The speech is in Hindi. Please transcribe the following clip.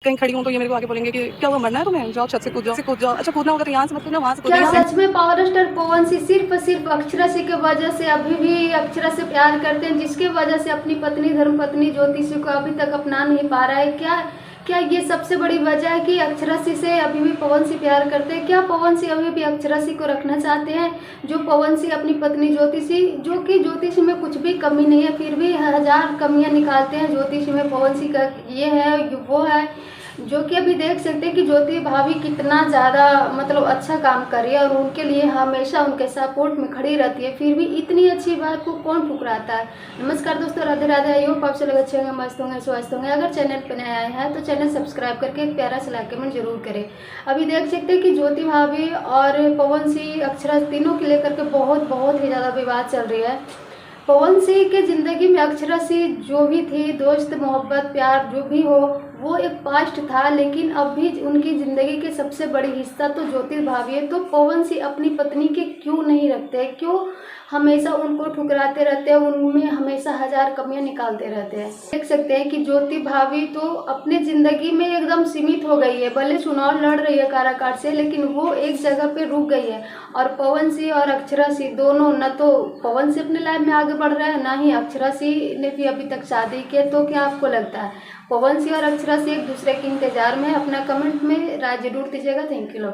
कहीं खड़ी हूँ तो ये मेरे को आके बोलेंगे कि क्या वो मरना है तुम्हें, जाओ छत से कूद जाओ। अच्छा कूदना होगा तो यहाँ से मत कूदना, वहाँ से क्या कूदना। सच में पावर स्टार पवन सिंह सिर्फ अक्षरा सिंह की वजह से अभी भी अक्षरा से प्यार करते हैं, जिसके वजह से अपनी पत्नी धर्मपत्नी ज्योति सिंह को अभी तक अपना नहीं पा रहा है? क्या क्या ये सबसे बड़ी वजह है कि अक्षरा सिंह से अभी भी पवन सिंह प्यार करते हैं? क्या पवन सिंह अभी भी अक्षरा सिंह को रखना चाहते हैं? जो पवन सिंह अपनी पत्नी ज्योति सिंह, जो कि ज्योति सिंह में कुछ भी कमी नहीं है, फिर भी हजार कमियां निकालते हैं ज्योति सिंह में। पवन सिंह का ये है वो है, जो कि अभी देख सकते हैं कि ज्योति भाभी कितना ज़्यादा मतलब अच्छा काम कर रही है और उनके लिए हमेशा उनके सपोर्ट में खड़ी रहती है, फिर भी इतनी अच्छी बात को कौन ठुकराता है। नमस्कार दोस्तों, राधे राधे। आई होप आप सब लोग अच्छे होंगे, मस्त होंगे, स्वस्थ होंगे। अगर चैनल पर नए आए हैं तो चैनल सब्सक्राइब करके एक प्यारा सा लाइक कमेंट जरूर करें। अभी देख सकते हैं कि ज्योति भाभी और पवन सिंह अक्षरा तीनों के लेकर के बहुत ही ज़्यादा विवाद चल रही है। पवन सिंह के ज़िंदगी में अक्षरा सिंह जो भी थी, दोस्त मोहब्बत प्यार जो भी हो, वो एक पास्ट था, लेकिन अब भी उनकी ज़िंदगी के सबसे बड़ी हिस्सा तो ज्योति भाभी है। तो पवन सिंह अपनी पत्नी के क्यों नहीं रखते, क्यों हमेशा उनको ठुकराते रहते हैं, उनमें हमेशा हजार कमियां निकालते रहते हैं? देख सकते हैं कि ज्योति भाभी तो अपने ज़िंदगी में एकदम सीमित हो गई है। भले चुनाव लड़ रही है काराकाट से, लेकिन वो एक जगह पे रुक गई है। और पवन सिंह और अक्षरा सिंह दोनों, न तो पवन सिंह अपने लाइफ में आगे बढ़ रहा है, ना ही अक्षरा सिंह ने भी अभी तक शादी की है। तो क्या आपको लगता है पवन सिंह और अक्षरा सिंह एक दूसरे के इंतजार में? अपना कमेंट में राय जरूर दीजिएगा। Thank you.